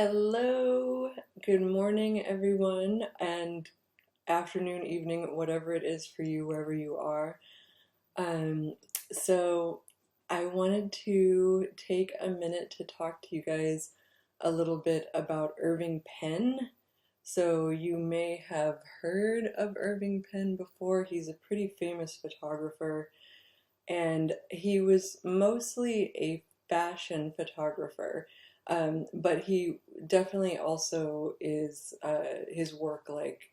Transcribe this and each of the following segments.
Hello, good morning, everyone, and afternoon, evening, whatever it is for you, wherever you are. Um, so, I wanted to take a minute to talk to you guys a little bit about Irving Penn. So, you may have heard of Irving Penn before. He's a pretty famous photographer, and he was mostly a fashion photographer. But he definitely also is his work like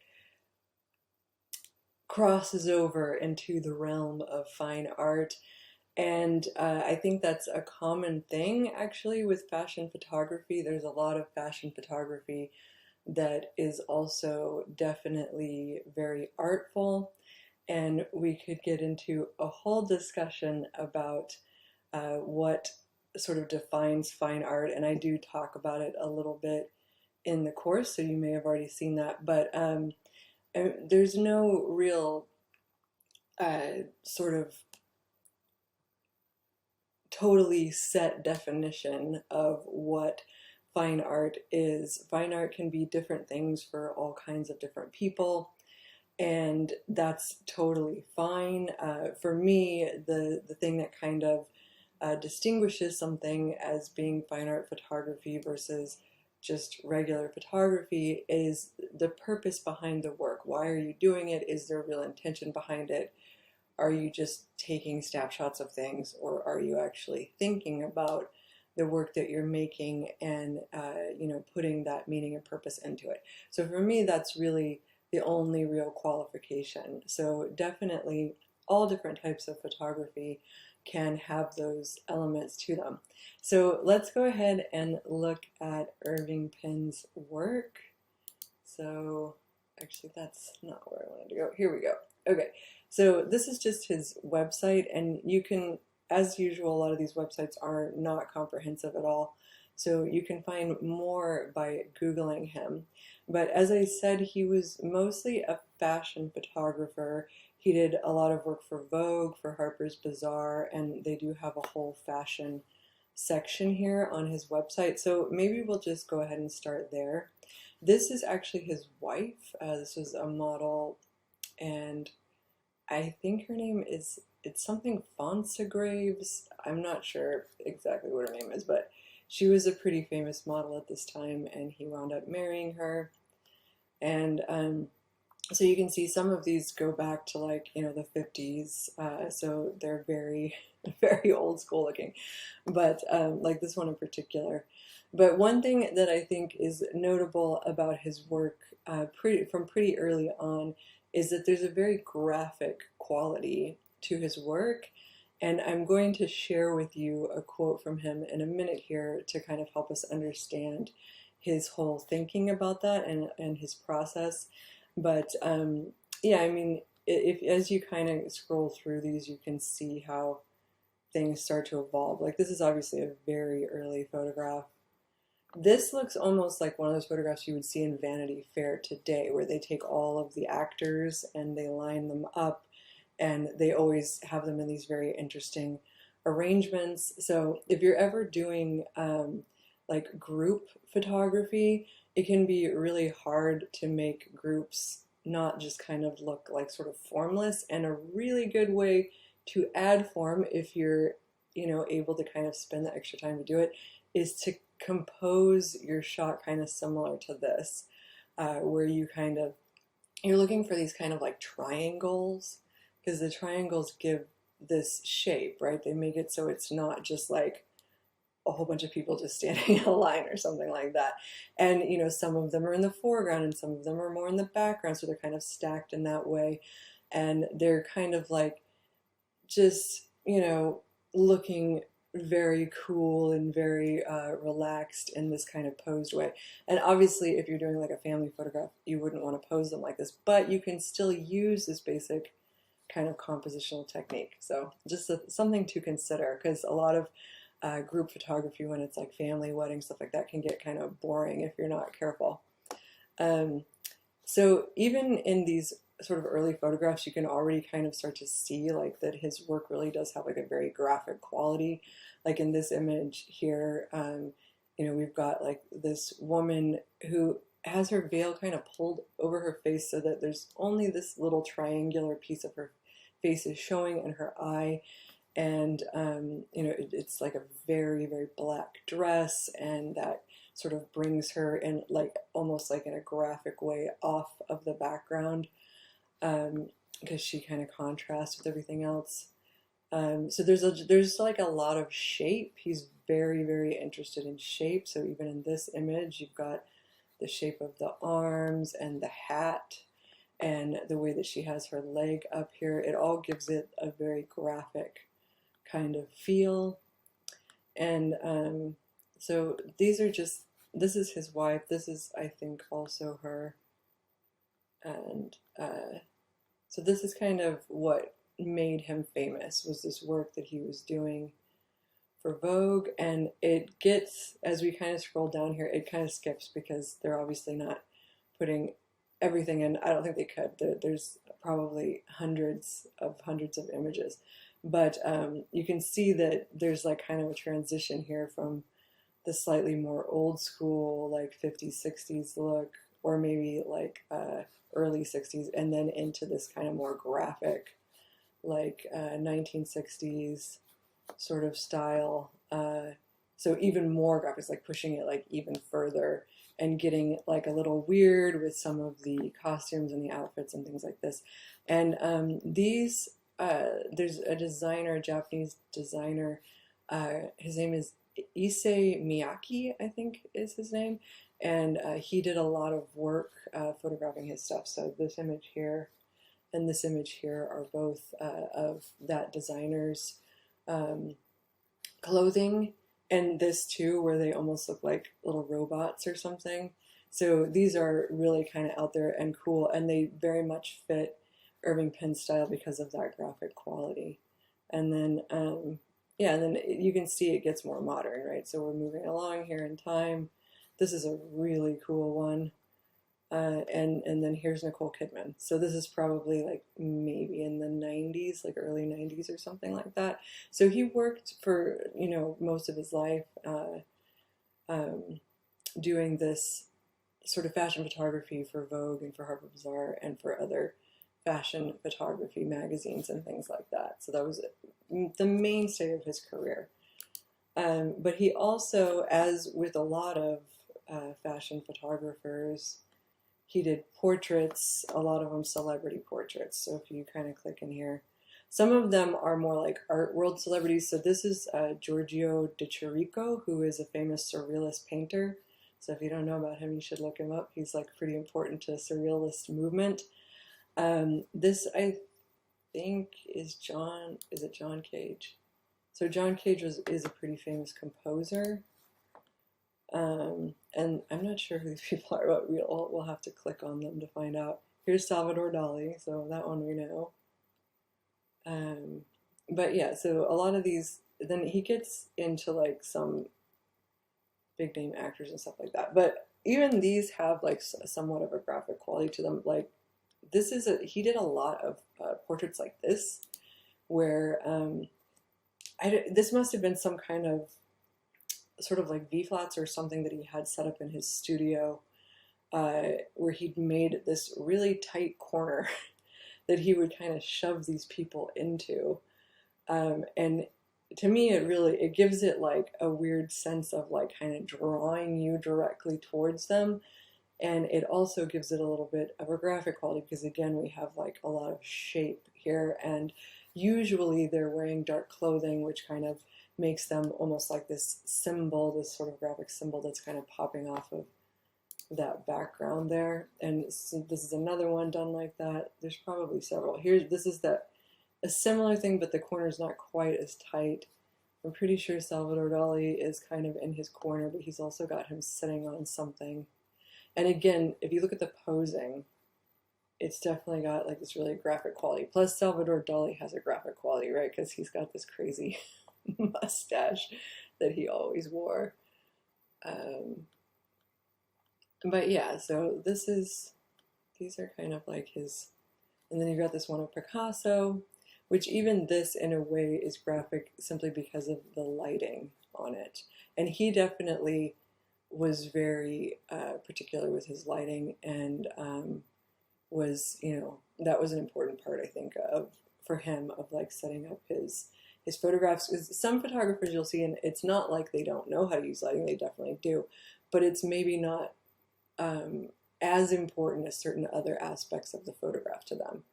crosses over into the realm of fine art, and I think that's a common thing actually with fashion photography. There's a lot of fashion photography that is also definitely very artful, and we could get into a whole discussion about what sort of defines fine art, and I do talk about it a little bit in the course, so you may have already seen that, but there's no real sort of totally set definition of what fine art is. Fine art can be different things for all kinds of different people, and that's totally fine. For me, the thing that kind of distinguishes something as being fine art photography versus just regular photography is the purpose behind the work. Why are you doing it? Is there real intention behind it? Are you just taking snapshots of things, or are you actually thinking about the work that you're making and putting that meaning and purpose into it? So for me, that's really the only real qualification. So definitely all different types of photography can have those elements to them. So let's go ahead and look at Irving Penn's work. So actually that's not where I wanted to go. Here we go. Okay, so this is just his website, and you can, as usual, a lot of these websites are not comprehensive at all. So you can find more by Googling him. But as I said, he was mostly a fashion photographer. He did a lot of work for Vogue, for Harper's Bazaar, and they do have a whole fashion section here on his website. So maybe we'll just go ahead and start there. This is actually his wife. This was a model, and I think her name is, it's something Fonsegraves. I'm not sure exactly what her name is, but she was a pretty famous model at this time, and he wound up marrying her. And so you can see some of these go back to, like, the 50s, so they're very, very old school looking, but like this one in particular. But one thing that I think is notable about his work from pretty early on is that there's a very graphic quality to his work. And I'm going to share with you a quote from him in a minute here to kind of help us understand his whole thinking about that and his process. But yeah, I mean, if as you kind of scroll through these, you can see how things start to evolve. Like, this is obviously a very early photograph. This looks almost like one of those photographs you would see in Vanity Fair today, where they take all of the actors and they line them up, and they always have them in these very interesting arrangements. So if you're ever doing like group photography, it can be really hard to make groups not just kind of look like sort of formless, and a really good way to add form, if you're able to kind of spend the extra time to do it, is to compose your shot kind of similar to this, where you're looking for these kind of like triangles, because the triangles give this shape, right? They make it so it's not just like a whole bunch of people just standing in a line or something like that. And some of them are in the foreground and some of them are more in the background, so they're kind of stacked in that way, and they're kind of like just looking very cool and very relaxed in this kind of posed way. And obviously, if you're doing like a family photograph, you wouldn't want to pose them like this, but you can still use this basic kind of compositional technique. So just something to consider, because a lot of group photography, when it's like family weddings, stuff like that, can get kind of boring if you're not careful. So even in these sort of early photographs, you can already kind of start to see like that his work really does have like a very graphic quality. Like in this image here, we've got got like this woman who has her veil kind of pulled over her face so that there's only this little triangular piece of her face is showing and her eye. And you know, it's like a very, very black dress, and that sort of brings her in like almost like in a graphic way off of the background, because she kind of contrasts with everything else. So there's like a lot of shape. He's very, very interested in shape. So even in this image, you've got the shape of the arms and the hat and the way that she has her leg up here. It all gives it a very graphic kind of feel. And so these are just, this is his wife. This is, I think, also her. And so this is kind of what made him famous, was this work that he was doing for Vogue. And it gets, as we kind of scroll down here, it kind of skips because they're obviously not putting everything in. I don't think they could. There's probably hundreds of images. But you can see that there's like kind of a transition here from the slightly more old school, like 50s, 60s look, or maybe like early 60s, and then into this kind of more graphic, like 1960s sort of style. So even more graphics, like pushing it like even further and getting like a little weird with some of the costumes and the outfits and things like this. And these, there's a designer, a Japanese designer, his name is Issei Miyaki, I think is his name, and he did a lot of work photographing his stuff. So this image here and this image here are both of that designer's clothing, and this too, where they almost look like little robots or something. So these are really kind of out there and cool, and they very much fit Irving Penn style because of that graphic quality. And then yeah, and then you can see it gets more modern, right? So we're moving along here in time. This is a really cool one. And then here's Nicole Kidman. So this is probably like maybe in the 90s, like early 90s or something like that. So he worked for, you know, most of his life doing this sort of fashion photography for Vogue and for Harper's Bazaar and for other fashion photography magazines and things like that. So that was the mainstay of his career. But he also, as with a lot of fashion photographers, he did portraits, a lot of them celebrity portraits. So if you kind of click in here, some of them are more like art world celebrities. So this is Giorgio de Chirico, who is a famous surrealist painter. So if you don't know about him, you should look him up. He's like pretty important to the surrealist movement. This, I think, is John Cage? So John Cage is a pretty famous composer. And I'm not sure who these people are, but we'll have to click on them to find out. Here's Salvador Dali, so that one we know. But yeah, so a lot of these, then he gets into like some big name actors and stuff like that. But even these have like somewhat of a graphic quality to them. Like this is he did a lot of portraits like this, where this must have been some kind of sort of like V-flats or something that he had set up in his studio, where he'd made this really tight corner that he would kind of shove these people into. And to me, it gives it like a weird sense of like kind of drawing you directly towards them. And it also gives it a little bit of a graphic quality because again, we have like a lot of shape here, and usually they're wearing dark clothing, which kind of makes them almost like this symbol, this sort of graphic symbol that's kind of popping off of that background there. And so this is another one done like that. There's probably several. This is a similar thing, but the corner's not quite as tight. I'm pretty sure Salvador Dali is kind of in his corner, but he's also got him sitting on something. And again, if you look at the posing, it's definitely got like this really graphic quality. Plus Salvador Dali has a graphic quality, right? Because he's got this crazy mustache that he always wore. But yeah, so these are kind of like his, and then you've got this one of Picasso, which even this in a way is graphic simply because of the lighting on it. And he definitely was very particular with his lighting, and was, you know, that was an important part, I think, of for him, of like setting up his photographs. Because some photographers you'll see, and it's not like they don't know how to use lighting, they definitely do, but it's maybe not as important as certain other aspects of the photograph to them.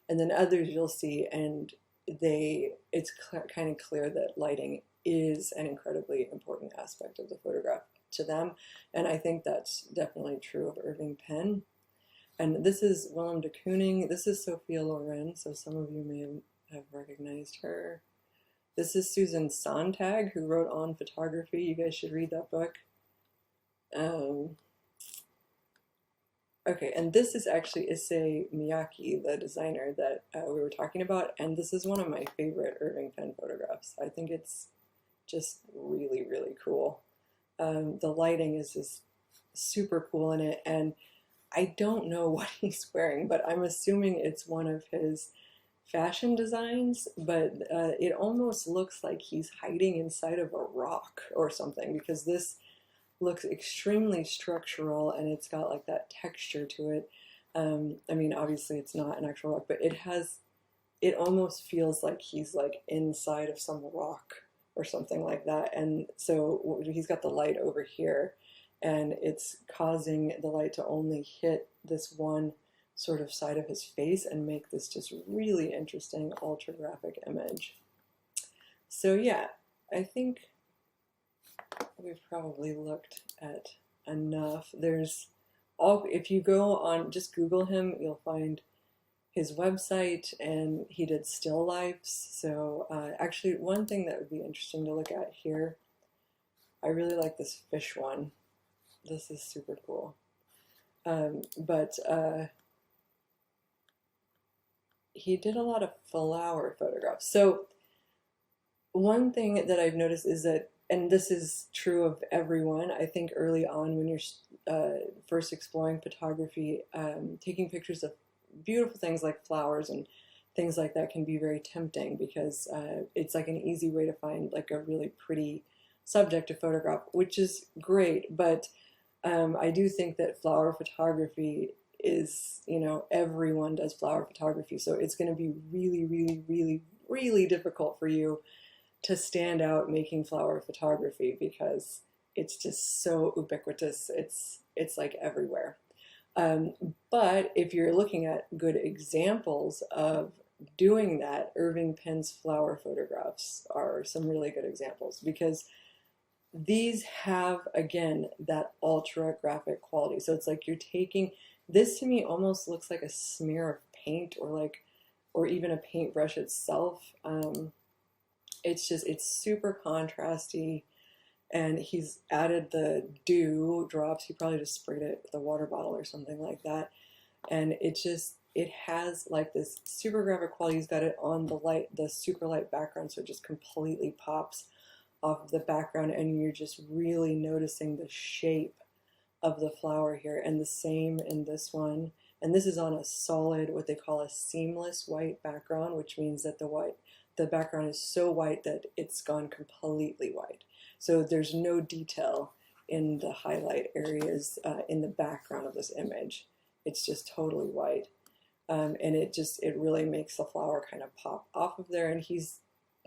And then others you'll see, and it's kind of clear that lighting is an incredibly important aspect of the photograph to them. And I think that's definitely true of Irving Penn. And this is Willem de Kooning. This is Sophia Loren, so some of you may have recognized her. This is Susan Sontag, who wrote On Photography. You guys should read that book. Okay, and this is actually Issei Miyaki, the designer that we were talking about, and this is one of my favorite Irving Penn photographs. I think it's just really, really cool. The lighting is just super cool in it, and I don't know what he's wearing, but I'm assuming it's one of his fashion designs, but it almost looks like he's hiding inside of a rock or something, because this looks extremely structural, and it's got like that texture to it. I mean, obviously it's not an actual rock, but it almost feels like he's like inside of some rock or something like that. And so he's got the light over here, and it's causing the light to only hit this one sort of side of his face and make this just really interesting ultra graphic image. So yeah, I think we've probably looked at enough. There's if you go on, just Google him, you'll find his website, and he did still lifes. So actually, one thing that would be interesting to look at here, I really like this fish one. This is super cool. But he did a lot of flower photographs. So one thing that I've noticed is that, and this is true of everyone, I think early on when you're first exploring photography, taking pictures of beautiful things like flowers and things like that can be very tempting, because it's like an easy way to find like a really pretty subject to photograph, which is great. But I do think that flower photography is, you know, everyone does flower photography, so it's going to be really, really, really, really difficult for you to stand out making flower photography, because it's just so ubiquitous. It's like everywhere. But if you're looking at good examples of doing that, Irving Penn's flower photographs are some really good examples, because these have, again, that ultra graphic quality. So it's like you're taking, this to me almost looks like a smear of paint, or even a paintbrush itself. It's super contrasty, and he's added the dew drops. He probably just sprayed it with a water bottle or something like that. And it has like this super graphic quality. He's got it on the super light background, so it just completely pops off of the background, and you're just really noticing the shape of the flower here. And the same in this one. And this is on a solid, what they call a seamless white background, which means that the background is so white that it's gone completely white. So there's no detail in the highlight areas in the background of this image. It's just totally white. And it really makes the flower kind of pop off of there. And he's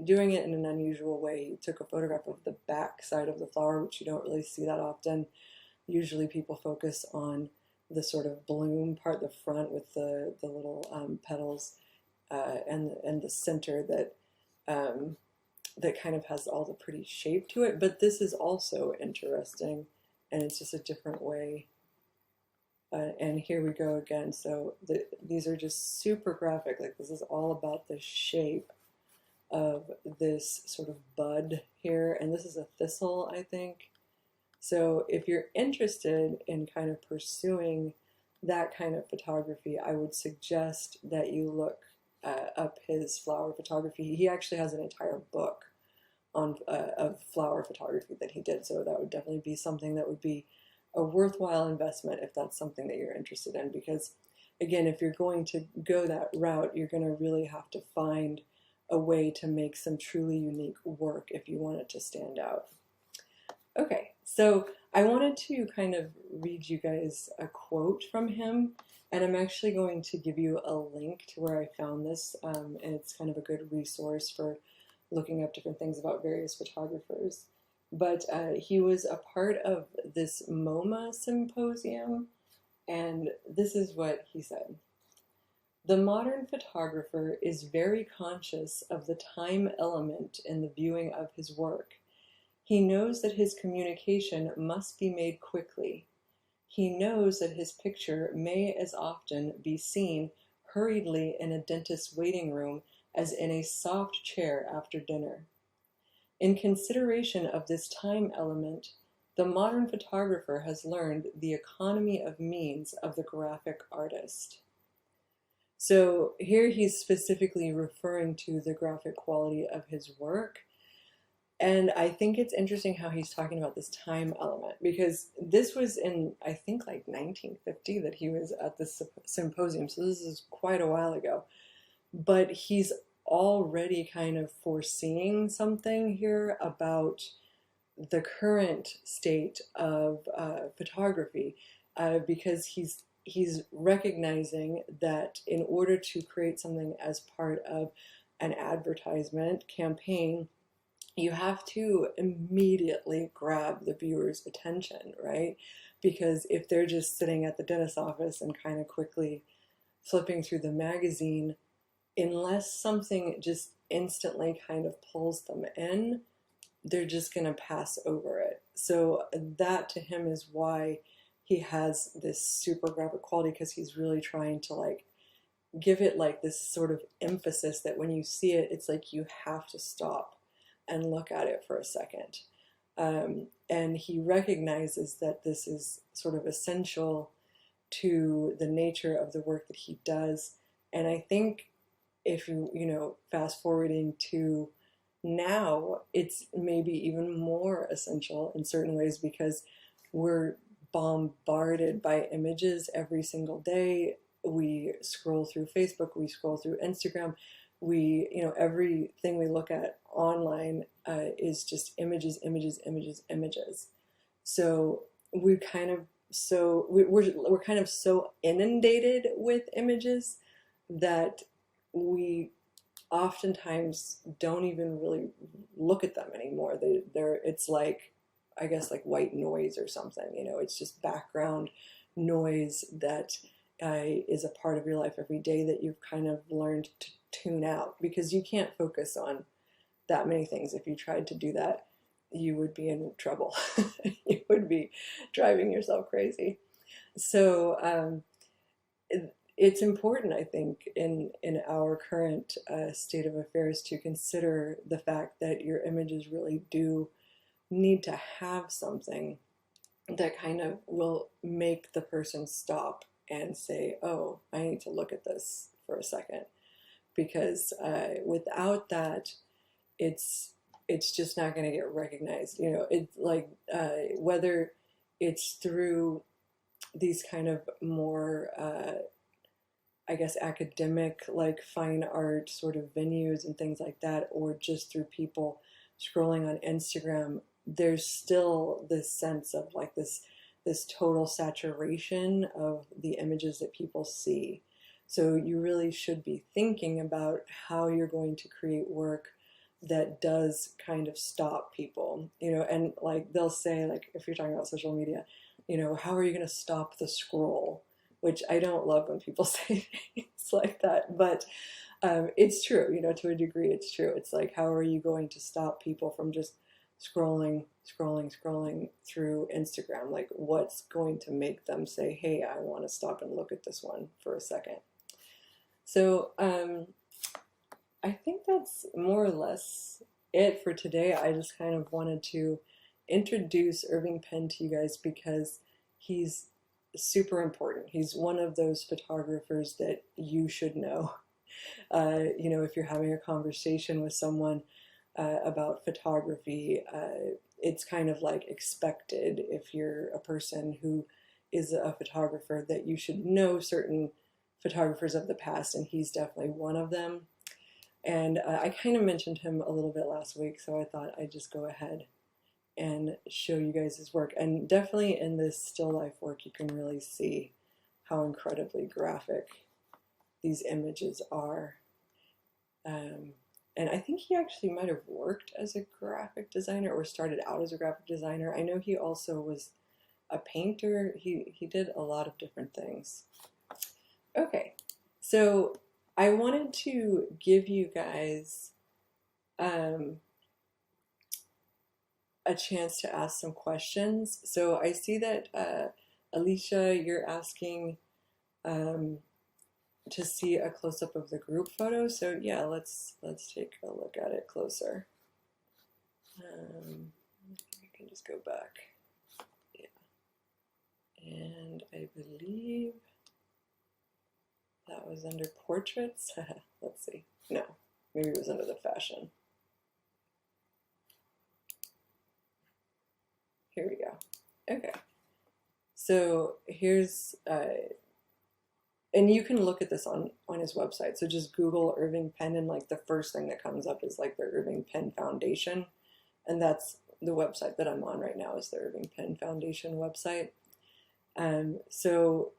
doing it in an unusual way. He took a photograph of the back side of the flower, which you don't really see that often. Usually people focus on the sort of bloom part, the front with the little petals, and the center that kind of has all the pretty shape to it. But this is also interesting, and it's just a different way. And here we go again. So these are just super graphic. Like, this is all about the shape of this sort of bud here, and this is a thistle, I think. So if you're interested in kind of pursuing that kind of photography, I would suggest that you look up his flower photography. He actually has an entire book on of flower photography that he did, so that would definitely be something that would be a worthwhile investment if that's something that you're interested in. Because again, if you're going to go that route, you're going to really have to find a way to make some truly unique work if you want it to stand out. Okay, so I wanted to kind of read you guys a quote from him, and I'm actually going to give you a link to where I found this, and it's kind of a good resource for looking up different things about various photographers. But he was a part of this MoMA symposium, and this is what he said. The modern photographer is very conscious of the time element in the viewing of his work. He knows that his communication must be made quickly. He knows that his picture may as often be seen hurriedly in a dentist's waiting room as in a soft chair after dinner. In consideration of this time element, the modern photographer has learned the economy of means of the graphic artist. So here he's specifically referring to the graphic quality of his work. And I think it's interesting how he's talking about this time element, because this was in, I think, like 1950 that he was at this symposium. So this is quite a while ago. But he's already kind of foreseeing something here about the current state of photography, because he's recognizing that in order to create something as part of an advertisement campaign, you have to immediately grab the viewer's attention, right? Because if they're just sitting at the dentist's office and kind of quickly flipping through the magazine, unless something just instantly kind of pulls them in, they're just going to pass over it. So that to him is why he has this super graphic quality, because he's really trying to like give it like this sort of emphasis that when you see it, it's like you have to stop and look at it for a second. And he recognizes that this is sort of essential to the nature of the work that he does. And I think if you fast forwarding to now, it's maybe even more essential in certain ways, because we're bombarded by images every single day. We scroll through Facebook, we scroll through Instagram, everything we look at online is just images, images, images, images. So we're kind of so inundated with images that we oftentimes don't even really look at them anymore. It's like, I guess, like white noise or something. It's just background noise that is a part of your life every day that you've kind of learned to tune out, because you can't focus on that many things. If you tried to do that, you would be in trouble. You would be driving yourself crazy. So it's important, I think, in our current state of affairs to consider the fact that your images really do need to have something that kind of will make the person stop and say, oh, I need to look at this for a second. Because without that, it's just not going to get recognized. It's like whether it's through these kind of more, I guess, academic, like fine art sort of venues and things like that, or just through people scrolling on Instagram, there's still this sense of like this total saturation of the images that people see. So you really should be thinking about how you're going to create work that does kind of stop people, and like they'll say, like, if you're talking about social media, how are you going to stop the scroll? Which I don't love when people say things like that, but it's true, to a degree it's true. It's like, how are you going to stop people from just scrolling through Instagram? Like, what's going to make them say, hey, I want to stop and look at this one for a second? So I think that's more or less it for today. I just kind of wanted to introduce Irving Penn to you guys because he's super important. He's one of those photographers that you should know. If you're having a conversation with someone about photography, it's kind of like expected, if you're a person who is a photographer, that you should know certain photographers of the past, and he's definitely one of them. And I kind of mentioned him a little bit last week, so I thought I'd just go ahead and show you guys his work. And definitely in this still life work, you can really see how incredibly graphic these images are. And I think he actually might have worked as a graphic designer or started out as a graphic designer. I know he also was a painter. He did a lot of different things. Okay, so I wanted to give you guys a chance to ask some questions. So I see that Alicia, you're asking to see a close-up of the group photo. So yeah, let's take a look at it closer. You can just go back. Yeah, and I believe that was under portraits. Let's see. No, maybe it was under the fashion. Here we go. Okay. So here's, and you can look at this on his website. So just Google Irving Penn, and like the first thing that comes up is like the Irving Penn Foundation. And that's the website that I'm on right now, is the Irving Penn Foundation website. So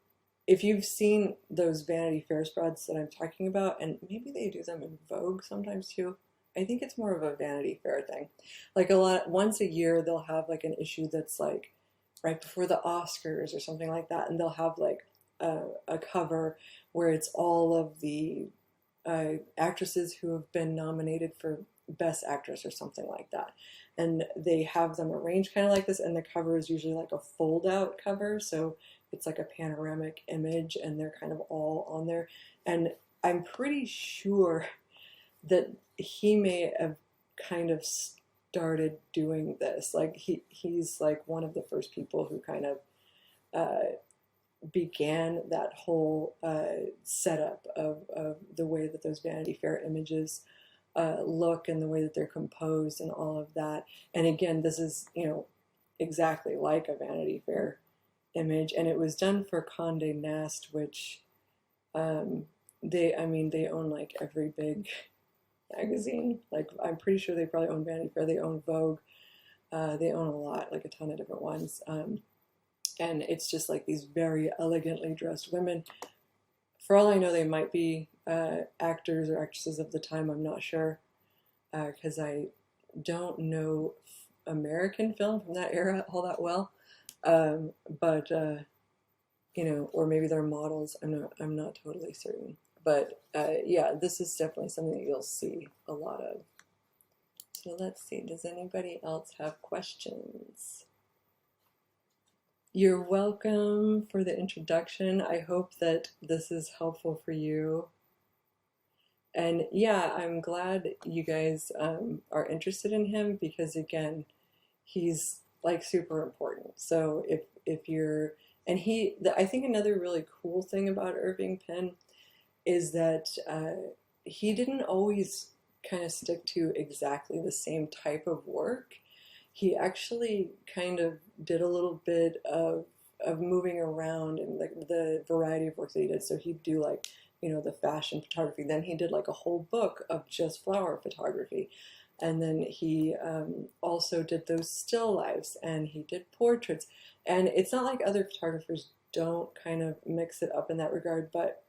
if you've seen those Vanity Fair spreads that I'm talking about, and maybe they do them in Vogue sometimes too, I think it's more of a Vanity Fair thing. Like once a year, they'll have like an issue that's like right before the Oscars or something like that, and they'll have like a cover where it's all of the actresses who have been nominated for Best Actress or something like that. And they have them arranged kind of like this, and the cover is usually like a fold-out cover, so it's like a panoramic image, and they're kind of all on there. And I'm pretty sure that he may have kind of started doing this. Like he's like one of the first people who kind of began that whole setup of the way that those Vanity Fair images look, and the way that they're composed and all of that. And again, this is, you know, exactly like a Vanity Fair image, and it was done for Condé Nast, which they own like every big magazine. Like I'm pretty sure they probably own Vanity Fair, they own Vogue, they own a lot, like a ton of different ones. And it's just like these very elegantly dressed women. For all I know, they might be actors or actresses of the time. I'm not sure, because I don't know American film from that era all that well. But you know, or maybe they're models. I'm not totally certain. But yeah, this is definitely something that you'll see a lot of. So let's see. Does anybody else have questions? You're welcome for the introduction. I hope that this is helpful for you. And yeah, I'm glad you guys are interested in him, because again, he's like super important. So if you're, and I think another really cool thing about Irving Penn is that he didn't always kind of stick to exactly the same type of work. He actually kind of did a little bit of moving around and like the variety of work that he did. So he'd do like, you know, the fashion photography. Then he did like a whole book of just flower photography. And then he also did those still lifes, and he did portraits. And it's not like other photographers don't kind of mix it up in that regard, but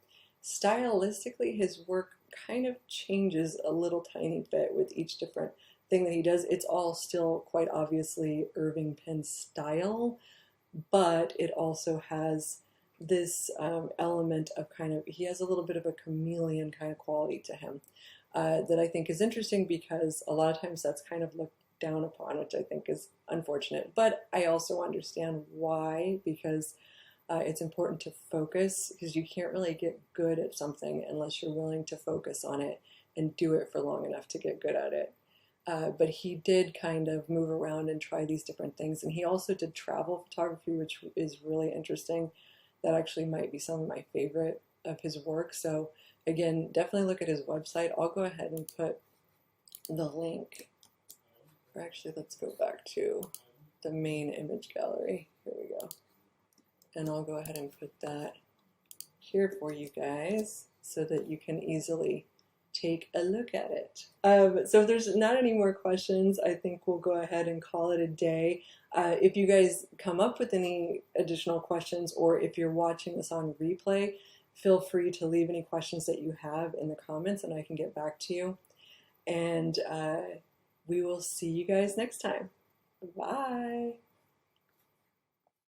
stylistically his work kind of changes a little tiny bit with each different thing that he does. It's all still quite obviously Irving Penn style, but it also has this element of kind of, he has a little bit of a chameleon kind of quality to him that I think is interesting, because a lot of times that's kind of looked down upon, which I think is unfortunate. But I also understand why, because it's important to focus, because you can't really get good at something unless you're willing to focus on it and do it for long enough to get good at it. But he did kind of move around and try these different things. And he also did travel photography, which is really interesting. That actually might be some of my favorite of his work. So again, definitely look at his website. I'll go ahead and put the link. Or actually, let's go back to the main image gallery. Here we go. And I'll go ahead and put that here for you guys so that you can easily take a look at it. So if there's not any more questions, I think we'll go ahead and call it a day. If you guys come up with any additional questions, or if you're watching this on replay, feel free to leave any questions that you have in the comments and I can get back to you. And we will see you guys next time. Bye.